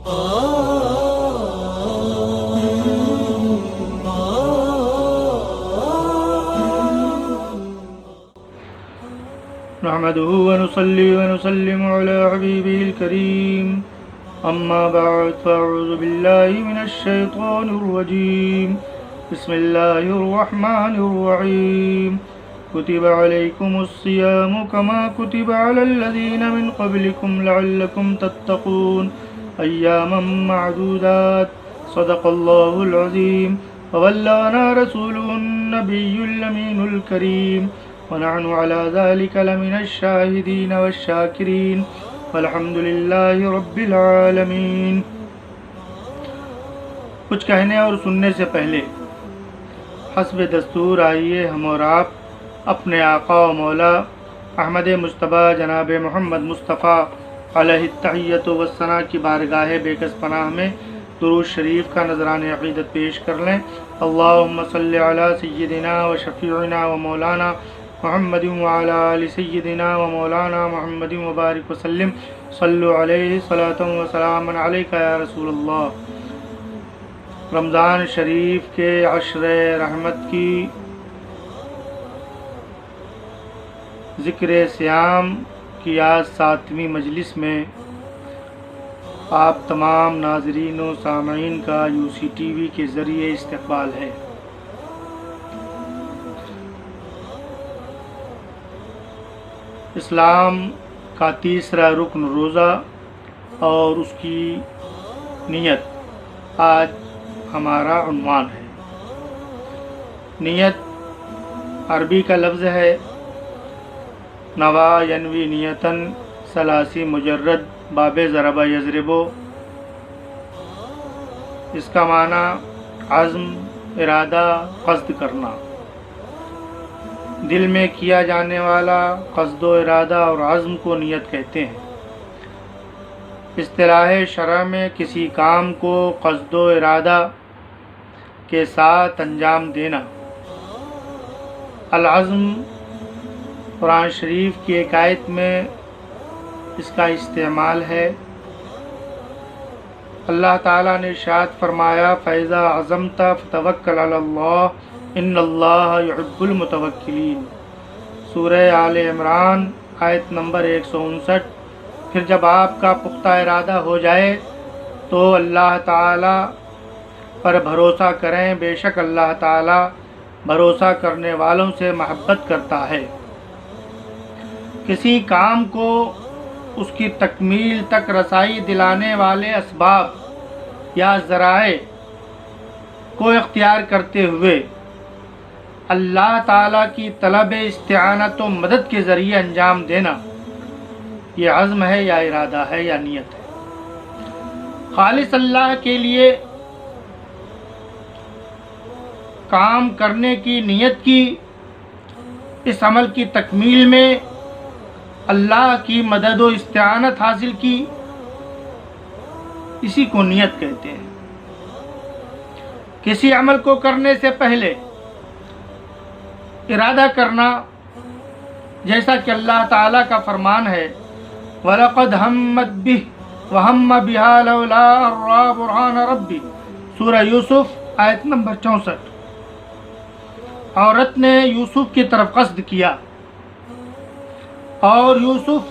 نحمده ونصلي ونسلم على حبيبه الكريم أما بعد فأعوذ بالله من الشيطان الرجيم بسم الله الرحمن الرحيم كتب عليكم الصيام كما كتب على الذين من قبلكم لعلكم تتقون أياما معدودات صدق الله العظيم وبلغنا رسوله النبي الأمين الكريم ونحن على ذلك لمن الشاهدين والشاكرين والحمد لله رب العالمین۔ کچھ کہنے اور سننے سے پہلے حسب دستور آئیے ہم اور آپ اپنے آقا و مولا احمد مجتبیٰ جناب محمد مصطفیٰ علیہ التحیۃ والثناء کی بارگاہ بے کس پناہ میں درود شریف کا نذران عقیدت پیش کر لیں۔ اللہم صلی علی سیدنا و شفیعنا و مولانا محمد وعلی آل سیدنا و مولانا محمد وبارک وسلم صلو علیہ صلاۃ و سلام علیک یا رسول اللہ۔ رمضان شریف کے عشر رحمت کی ذکر صیام کی آج 7ویں مجلس میں آپ تمام ناظرین و سامعین کا UCTV کے ذریعے استقبال ہے۔ اسلام کا تیسرا رکن روزہ اور اس کی نیت آج ہمارا عنوان ہے۔ نیت عربی کا لفظ ہے نوا ینوی نیتن ثلاثی مجرد باب ضرب یضربو، اس کا معنی عزم، ارادہ، قصد کرنا، دل میں کیا جانے والا قصد و ارادہ اور عزم کو نیت کہتے ہیں۔ اصطلاح شرع میں کسی کام کو قصد و ارادہ کے ساتھ انجام دینا۔ العزم قرآن شریف کی ایک آیت میں اس کا استعمال ہے۔ اللہ تعالیٰ نے ارشاد فرمایا فَإِذَا عَزَمْتَ فَتَوَكَّلْ عَلَى اللَّهِ ان اللہ يحب المتوکلین، سورہ آل عمران آیت نمبر 159۔ پھر جب آپ کا پختہ ارادہ ہو جائے تو اللہ تعالیٰ پر بھروسہ کریں، بے شک اللہ تعالیٰ بھروسہ کرنے والوں سے محبت کرتا ہے۔ کسی کام کو اس کی تکمیل تک رسائی دلانے والے اسباب یا ذرائع کو اختیار کرتے ہوئے اللہ تعالیٰ کی طلب استعانت و مدد کے ذریعے انجام دینا، یہ عزم ہے یا ارادہ ہے یا نیت ہے۔ خالص اللہ کے لیے کام کرنے کی نیت کی، اس عمل کی تکمیل میں اللہ کی مدد و استعانت حاصل کی، اسی کو نیت کہتے ہیں۔ کسی عمل کو کرنے سے پہلے ارادہ کرنا، جیسا کہ اللہ تعالیٰ کا فرمان ہے وَلَقَدْ هَمَّتْ بِهِ وَهَمَّ بِهَا لَوْلَا أَن رَأَىٰ بُرْهَانَ رَبِّهِ، سورہ یوسف آیت نمبر 64۔ عورت نے یوسف کی طرف قصد کیا اور یوسف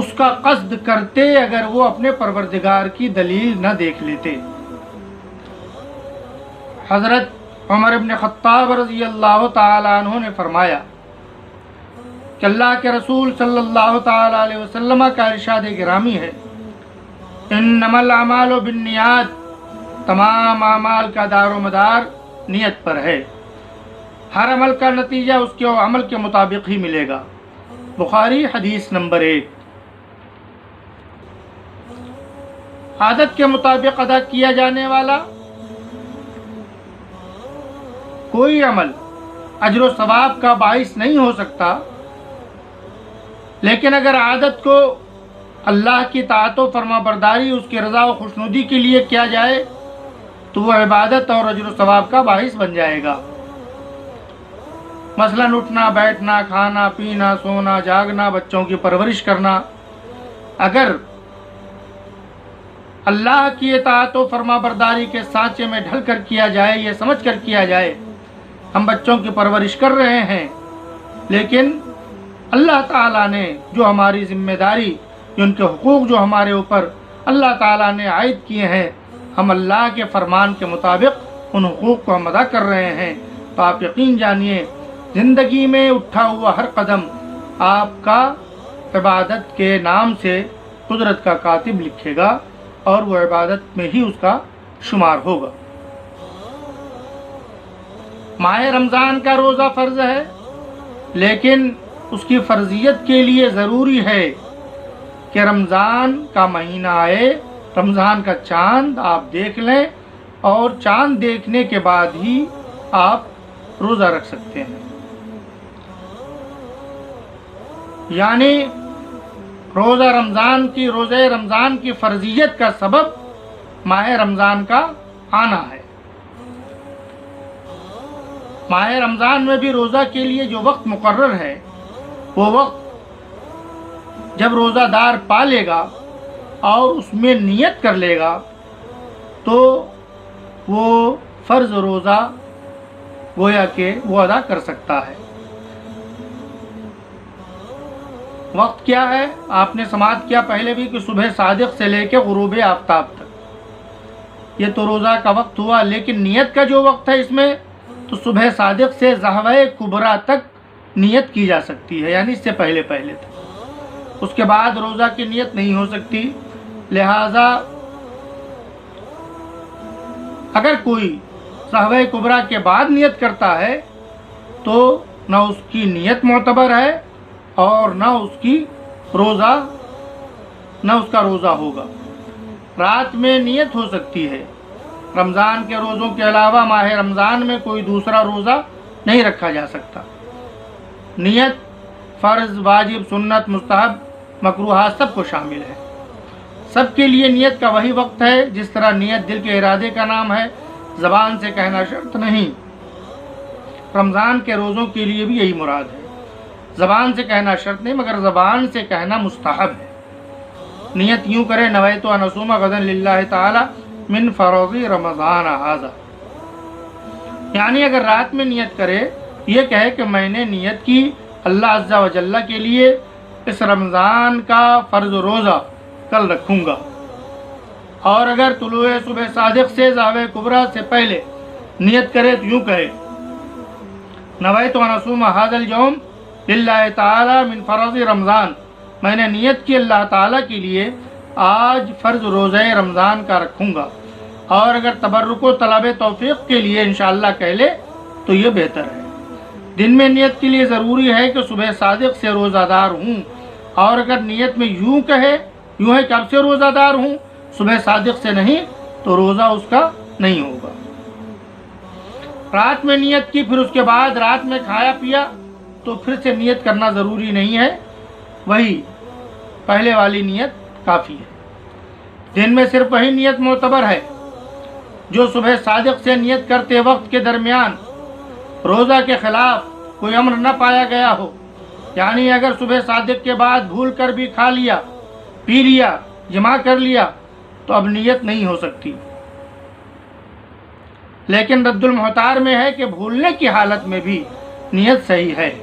اس کا قصد کرتے اگر وہ اپنے پروردگار کی دلیل نہ دیکھ لیتے۔ حضرت عمر بن خطاب رضی اللہ تعالی عنہ نے فرمایا کہ اللہ کے رسول صلی اللہ تعالی علیہ وسلم کا ارشاد گرامی ہے انما الاعمال بالنیات، تمام اعمال کا دار و مدار نیت پر ہے، ہر عمل کا نتیجہ اس کے عمل کے مطابق ہی ملے گا۔ بخاری حدیث نمبر 1۔ عادت کے مطابق ادا کیا جانے والا کوئی عمل اجر و ثواب کا باعث نہیں ہو سکتا، لیکن اگر عادت کو اللہ کی طاعت و فرما برداری، اس کی رضا و خوشنودی کے لیے کیا جائے تو وہ عبادت اور اجر و ثواب کا باعث بن جائے گا۔ مثلاً اٹھنا بیٹھنا، کھانا پینا، سونا جاگنا، بچوں کی پرورش کرنا، اگر اللہ کی اطاعت و فرما برداری کے سانچے میں ڈھل کر کیا جائے، یہ سمجھ کر کیا جائے۔ ہم بچوں کی پرورش کر رہے ہیں، لیکن اللہ تعالیٰ نے جو ہماری ذمہ داری، ان کے حقوق جو ہمارے اوپر اللہ تعالیٰ نے عائد کیے ہیں، ہم اللہ کے فرمان کے مطابق ان حقوق کو ہم ادا کر رہے ہیں۔ تو آپ یقین جانیے زندگی میں اٹھا ہوا ہر قدم آپ کا عبادت کے نام سے قدرت کا کاتب لکھے گا اور وہ عبادت میں ہی اس کا شمار ہوگا۔ ماہ رمضان کا روزہ فرض ہے، لیکن اس کی فرضیت کے لیے ضروری ہے کہ رمضان کا مہینہ آئے، رمضان کا چاند آپ دیکھ لیں، اور چاند دیکھنے کے بعد ہی آپ روزہ رکھ سکتے ہیں۔ یعنی روزہ رمضان کی فرضیت کا سبب ماہ رمضان کا آنا ہے۔ ماہ رمضان میں بھی روزہ کے لیے جو وقت مقرر ہے، وہ وقت جب روزہ دار پا لے گا اور اس میں نیت کر لے گا تو وہ فرض روزہ گویا کہ وہ ادا کر سکتا ہے۔ وقت کیا ہے؟ آپ نے سماعت کیا پہلے بھی کہ صبح صادق سے لے کے غروب آفتاب تک، یہ تو روزہ کا وقت ہوا، لیکن نیت کا جو وقت ہے اس میں تو صبح صادق سے ضحوہ کبریٰ تک نیت کی جا سکتی ہے، یعنی اس سے پہلے تک۔ اس کے بعد روزہ کی نیت نہیں ہو سکتی۔ لہذا اگر کوئی ضحوہ کبریٰ کے بعد نیت کرتا ہے تو نہ اس کی نیت معتبر ہے اور نہ اس کا روزہ ہوگا۔ رات میں نیت ہو سکتی ہے۔ رمضان کے روزوں کے علاوہ ماہ رمضان میں کوئی دوسرا روزہ نہیں رکھا جا سکتا۔ نیت فرض، واجب، سنت، مستحب، مکروہات سب کو شامل ہے۔ سب کے لیے نیت کا وہی وقت ہے، جس طرح نیت دل کے ارادے کا نام ہے، زبان سے کہنا شرط نہیں۔ رمضان کے روزوں کے لیے بھی یہی مراد ہے، زبان سے کہنا شرط نہیں مگر زبان سے کہنا مستحب ہے۔ نیت یوں کرے، نویت ان اصوم غدا للہ تعالی من فرض رمضان ھذا، یعنی اگر رات میں نیت کرے، یہ کہے کہ میں نے نیت کی اللہ عز و جل کے لیے اس رمضان کا فرض روزہ کل رکھوں گا۔ اور اگر طلوع صبح صادق سے ضحوہ کبریٰ سے پہلے نیت کرے تو یوں کہے، نویت ان اصوم ھذا اليوم للہ تعالی من فرض رمضان، میں نے نیت کی اللہ تعالیٰ کے لیے آج فرض روزہ رمضان کا رکھوں گا۔ اور اگر تبرک و طلب توفیق کے لیے انشاءاللہ کہہ لے تو یہ بہتر ہے۔ دن میں نیت کے لیے ضروری ہے کہ صبح صادق سے روزہ دار ہوں، اور اگر نیت میں یوں کہے، یوں ہے کہ اب سے روزہ دار ہوں، صبح صادق سے نہیں، تو روزہ اس کا نہیں ہوگا۔ رات میں نیت کی، پھر اس کے بعد رات میں کھایا پیا تو پھر سے نیت کرنا ضروری نہیں ہے، وہی پہلے والی نیت کافی ہے۔ دن میں صرف وہی نیت معتبر ہے جو صبح صادق سے نیت کرتے وقت کے درمیان روزہ کے خلاف کوئی امر نہ پایا گیا ہو، یعنی اگر صبح صادق کے بعد بھول کر بھی کھا لیا، پی لیا، جمع کر لیا تو اب نیت نہیں ہو سکتی۔ لیکن رد المحتار میں ہے کہ بھولنے کی حالت میں بھی نیت صحیح ہے۔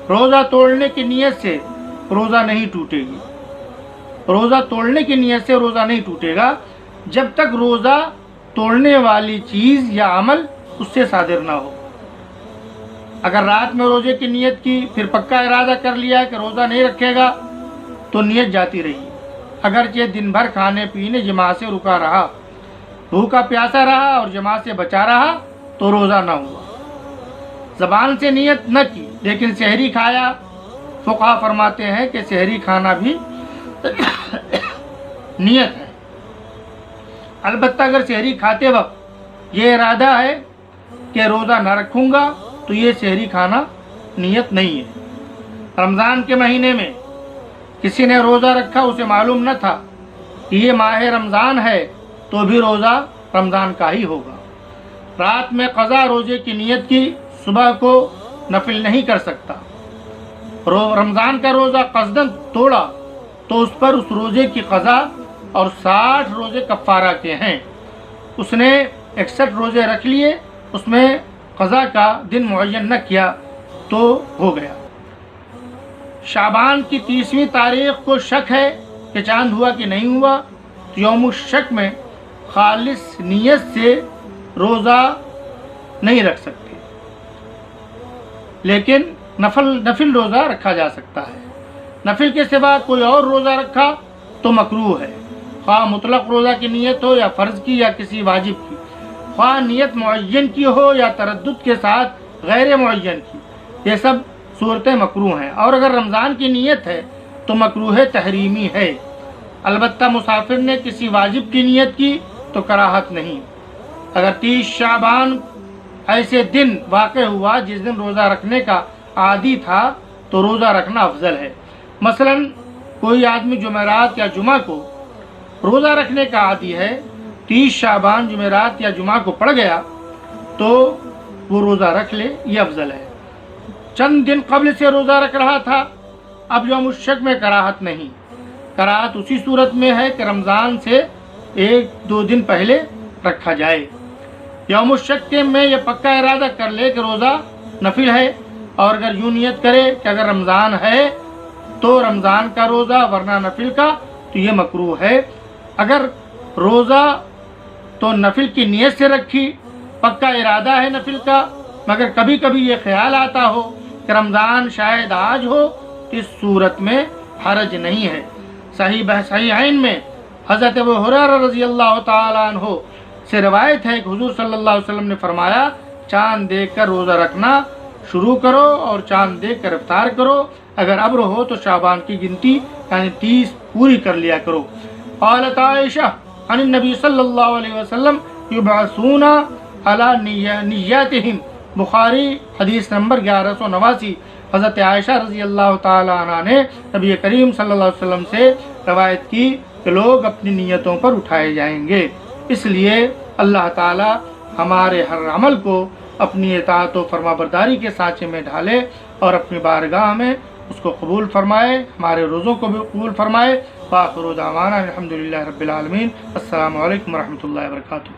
روزہ توڑنے کی نیت سے روزہ نہیں ٹوٹے گی، روزہ توڑنے کی نیت سے روزہ نہیں ٹوٹے گا جب تک روزہ توڑنے والی چیز یا عمل اس سے صادر نہ ہو۔ اگر رات میں روزے کی نیت کی، پھر پکا ارادہ کر لیا کہ روزہ نہیں رکھے گا، تو نیت جاتی رہی، اگرچہ دن بھر کھانے پینے جماع سے رکا رہا، بھوکا پیاسا رہا اور جماع سے بچا رہا، تو روزہ نہ ہوا۔ زبان سے نیت نہ کی لیکن سحری کھایا، فقہا فرماتے ہیں کہ سحری کھانا بھی نیت ہے۔ البتہ اگر سحری کھاتے وقت یہ ارادہ ہے کہ روزہ نہ رکھوں گا تو یہ سحری کھانا نیت نہیں ہے۔ رمضان کے مہینے میں کسی نے روزہ رکھا، اسے معلوم نہ تھا کہ یہ ماہ رمضان ہے، تو بھی روزہ رمضان کا ہی ہوگا۔ رات میں قضا روزے کی نیت کی، صبح کو نفل نہیں کر سکتا۔ رمضان کا روزہ قصداً توڑا تو اس پر اس روزے کی قضا اور 60 روزے کفارہ کے ہیں۔ اس نے 61 روزے رکھ لیے، اس میں قضا کا دن معین نہ کیا تو ہو گیا۔ شعبان کی 30ویں تاریخ کو شک ہے کہ چاند ہوا کہ نہیں ہوا، تو یوم الشک میں خالص نیت سے روزہ نہیں رکھ سکتے، لیکن نفل روزہ رکھا جا سکتا ہے۔ نفل کے سوا کوئی اور روزہ رکھا تو مکروہ ہے، خواہ مطلق روزہ کی نیت ہو یا فرض کی یا کسی واجب کی، خواہ نیت معین کی ہو یا تردد کے ساتھ غیر معین کی، یہ سب صورتیں مکروہ ہیں۔ اور اگر رمضان کی نیت ہے تو مکروہ تحریمی ہے، البتہ مسافر نے کسی واجب کی نیت کی تو کراہت نہیں۔ اگر 30 شعبان ایسے دن واقع ہوا جس دن روزہ رکھنے کا عادی تھا تو روزہ رکھنا افضل ہے۔ مثلا کوئی آدمی جمعرات یا جمعہ کو روزہ رکھنے کا عادی ہے، 30 شعبان جمعرات یا جمعہ کو پڑ گیا تو وہ روزہ رکھ لے، یہ افضل ہے۔ چند دن قبل سے روزہ رکھ رہا تھا، اب یوم الشک میں کراہت نہیں۔ کراہت اسی صورت میں ہے کہ رمضان سے 1-2 دن پہلے رکھا جائے۔ یوم الشک کے میں یہ پکا ارادہ کر لے کہ روزہ نفل ہے، اور اگر یوں نیت کرے کہ اگر رمضان ہے تو رمضان کا روزہ ورنہ نفل کا، تو یہ مکروہ ہے۔ اگر روزہ تو نفل کی نیت سے رکھی، پکا ارادہ ہے نفل کا، مگر کبھی کبھی یہ خیال آتا ہو کہ رمضان شاید آج ہو، اس صورت میں حرج نہیں ہے۔ صحیحین میں حضرت ابو ہریرہ رضی اللہ تعالیٰ عنہ سے روایت ہے کہ حضور صلی اللہ علیہ وسلم نے فرمایا، چاند دیکھ کر روزہ رکھنا شروع کرو اور چاند دیکھ کر افطار کرو، اگر ابر ہو تو شعبان کی گنتی یعنی 30 پوری کر لیا کرو۔ قالت عائشہ عن النبی صلی اللہ علیہ وسلم یبعثون علی نیاتہم، بخاری حدیث نمبر 1189۔ حضرت عائشہ رضی اللہ تعالی عنہ نے نبی کریم صلی اللہ علیہ وسلم سے روایت کی کہ لوگ اپنی نیتوں پر اٹھائے جائیں گے۔ اس لیے اللہ تعالی ہمارے ہر عمل کو اپنی اطاعت و فرما برداری کے سانچے میں ڈھالے اور اپنی بارگاہ میں اس کو قبول فرمائے، ہمارے روزوں کو بھی قبول فرمائے۔ وآخر دعوانا الحمدللہ رب العالمین۔ السلام علیکم ورحمۃ اللہ وبرکاتہ۔